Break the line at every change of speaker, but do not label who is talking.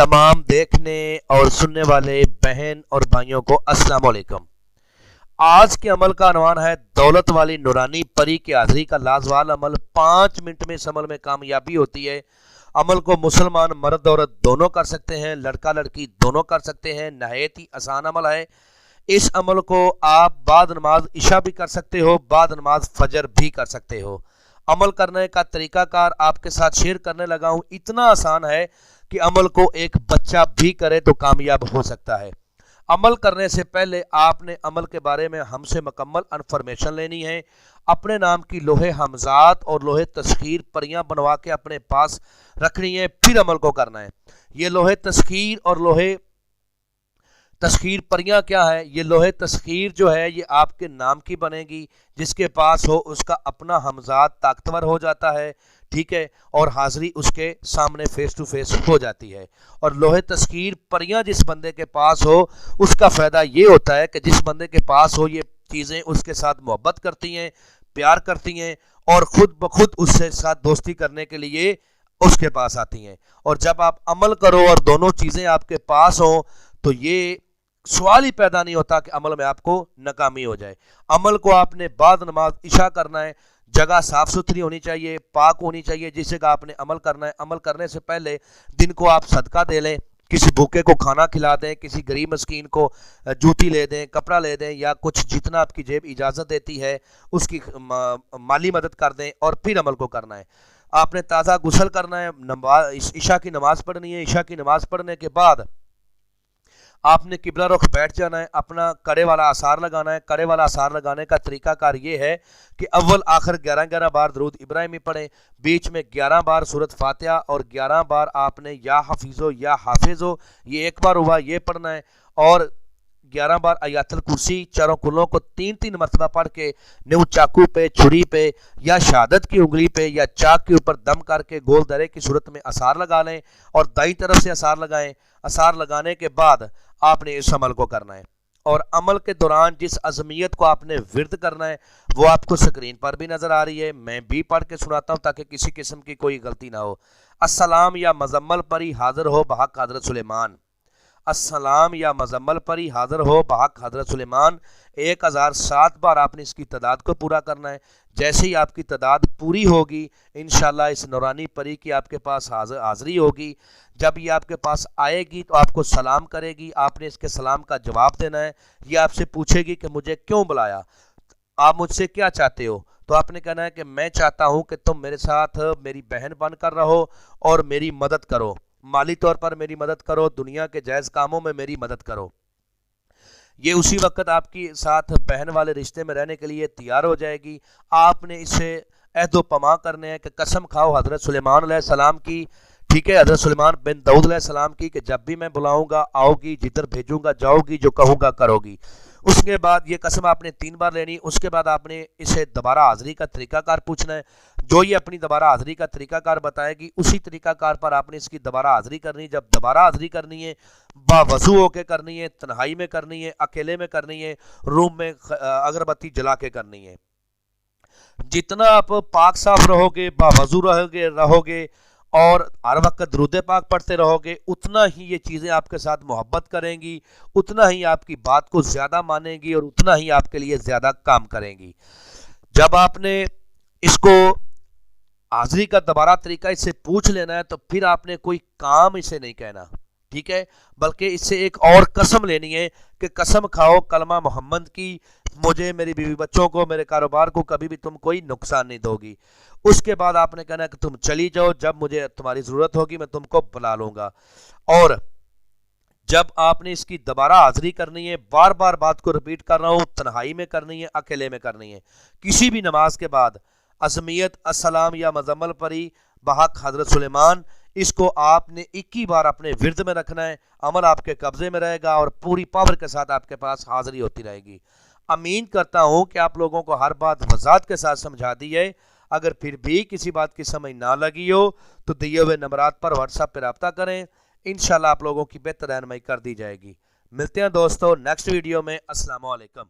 तमाम देखने और सुनने वाले बहन और भाइयों को अस्सलाम वालेकुम। आज के अमल का अनवान है दौलत वाली नूरानी परी की हाजिरी का लाजवाब अमल। 5 मिनट में इस अमल में कामयाबी होती है। अमल को मुसलमान मर्द औरत दोनों कर सकते हैं, लड़का लड़की दोनों कर सकते हैं। नहायत ही आसान अमल है। इस अमल को आप बाद नमाज इशा भी कर सकते हो, बाद नमाज फजर भी कर सकते हो। अमल करने का तरीकाकार आपके साथ शेयर करने लगा हूँ। इतना आसान है कि अमल को एक बच्चा भी करे तो कामयाब हो सकता है। अमल करने से पहले आपने अमल के बारे में हमसे मुकम्मल इन्फॉर्मेशन लेनी है। अपने नाम की लोहे हमजात और लोहे तस्खीर परियां बनवा के अपने पास रखनी है, फिर अमल को करना है। ये लोहे तस्खीर और लोहे तस्खीर परियां क्या है? ये लोहे तस्खीर जो है ये आपके नाम की बनेगी। जिसके पास हो उसका अपना हमजात ताकतवर हो जाता है, ठीक है, और हाजिरी उसके सामने फेस टू फेस हो जाती है। और लोहे तस्खीर परियां जिस बंदे के पास हो उसका फ़ायदा ये होता है कि जिस बंदे के पास हो ये चीज़ें उसके साथ मोहब्बत करती हैं, प्यार करती हैं और ख़ुद ब खुद उससे साथ दोस्ती करने के लिए उसके पास आती हैं। और जब आप अमल करो और दोनों चीज़ें आपके पास हों तो ये सवाल ही पैदा नहीं होता कि अमल में आपको नाकामी हो जाए। अमल को आपने बाद नमाज इशा करना है। जगह साफ़ सुथरी होनी चाहिए, पाक होनी चाहिए जिस जगह आपने अमल करना है। अमल करने से पहले दिन को आप सदका दे लें, किसी भूखे को खाना खिला दें, किसी गरीब मस्कीन को जूती ले दें, कपड़ा ले दें, या कुछ जितना आपकी जेब इजाज़त देती है उसकी माली मदद कर दें और फिर अमल को करना है। आपने ताज़ा गुस्ल करना है, इशा की नमाज़ पढ़नी है। इशा की नमाज़ पढ़ने के बाद आपने किबला रुख बैठ जाना है, अपना कड़े वाला आसार लगाना है। कड़े वाला आसार लगाने का तरीकाकार ये है कि अव्वल आखिर 11-11 बार दरूद इब्राहिमी पढ़ें, बीच में 11 बार सूरत फातिहा और 11 बार आपने या हफीज़ो या हाफिज़ो, ये एक बार हुआ, ये पढ़ना है। और 11 बार आयतुल कुर्सी चारों कुलों को 3-3 मरतबा पढ़ के न्यू चाकू पे, छुरी पे या शहादत की उंगली पे या चाक के ऊपर दम करके गोल दरे की सूरत में आसार लगा लें और दाईं तरफ से आसार लगाएं। आसार लगाने के बाद आपने इस अमल को करना है। और अमल के दौरान जिस अज़मियत को आपने विर्द करना है वो आपको स्क्रीन पर भी नज़र आ रही है। मैं भी पढ़ के सुनाता हूँ ताकि किसी किस्म की कोई गलती ना हो। अस्सलाम या मजम्मल परी हाजिर हो बहक हज़रत सुलेमान। अस्सलाम या मजम्मल परी हाजिर हो बहक हज़रत सुलेमान। 1007 बार आपने इसकी तादाद को पूरा करना है। जैसे ही आपकी तादाद पूरी होगी इंशाल्लाह इस नूरानी परी की आपके पास हाजिरी होगी। जब ये आपके पास आएगी तो आपको सलाम करेगी, आपने इसके सलाम का जवाब देना है। ये आपसे पूछेगी कि मुझे क्यों बुलाया, आप मुझसे क्या चाहते हो? तो आपने कहना है कि मैं चाहता हूँ कि तुम मेरे साथ मेरी बहन बनकर रहो और मेरी मदद करो, माली तौर पर मेरी मदद करो, दुनिया के जायज़ कामों में मेरी मदद करो। ये उसी वक्त आपकी साथ बहन वाले रिश्ते में रहने के लिए तैयार हो जाएगी। आपने इसे अहद व पमा करने हैं कि कसम खाओ हज़रत सुलेमान अलैहिस्सलाम की, ठीक है, हज़रत सुलेमान बिन दाऊद अलैहिस्सलाम की, कि जब भी मैं बुलाऊंगा आओगी, जिधर भेजूंगा जाओगी, जो कहूँगा करोगी। उसके बाद ये कसम आपने 3 बार लेनी। उसके बाद आपने इसे दोबारा हाजिरी का तरीकाकार पूछना है। जो ये अपनी दोबारा हाजिरी का तरीकाकार बताएगी उसी तरीकाकार पर आपने इसकी दोबारा हाजिरी करनी है। जब दोबारा हाजिरी करनी है बावजू होके करनी है, तन्हाई में करनी है, अकेले में करनी है, रूम में अगरबत्ती जला के करनी है। जितना आप पाक साफ रहोगे, बावजू रहोगे और हर वक्त दरूद पाक पढ़ते रहोगे, उतना ही ये चीज़ें आपके साथ मोहब्बत करेंगी, उतना ही आपकी बात को ज़्यादा मानेंगी और उतना ही आपके लिए ज़्यादा काम करेंगी। जब आपने इसको हाजिरी का दोबारा तरीका इससे पूछ लेना है तो फिर आपने कोई काम इसे नहीं कहना, ठीक है, बल्कि इससे एक और कसम लेनी है कि कसम खाओ कलमा मोहम्मद की, मुझे, मेरी बीवी बच्चों को, मेरे कारोबार को कभी भी तुम कोई नुकसान नहीं दोगी। उसके बाद आपने कहना है कि तुम चली जाओ, जब मुझे तुम्हारी ज़रूरत होगी मैं तुमको बुला लूँगा। और जब आपने इसकी दोबारा हाजिरी करनी है, बार बार बात को रिपीट कर रहा हूँ, तन्हाई में करनी है, अकेले में करनी है, किसी भी नमाज के बाद अज़मियत अस्सलाम या मजम्मल परी बहक हज़रत सुलेमान, इसको आपने 21 बार अपने विर्द में रखना है। अमल आपके कब्जे में रहेगा और पूरी पावर के साथ आपके पास हाजिरी होती रहेगी। उम्मीद करता हूँ कि आप लोगों को हर बात वज़ाहत के साथ समझा दी है। अगर फिर भी किसी बात की समझ ना लगी हो तो दिए हुए नंबरात पर व्हाट्सएप पर रब्ता करें, इंशाल्लाह आप लोगों की बेहतर रहनुमाई कर दी जाएगी। मिलते हैं दोस्तों नेक्स्ट वीडियो में। अस्सलाम वालेकुम।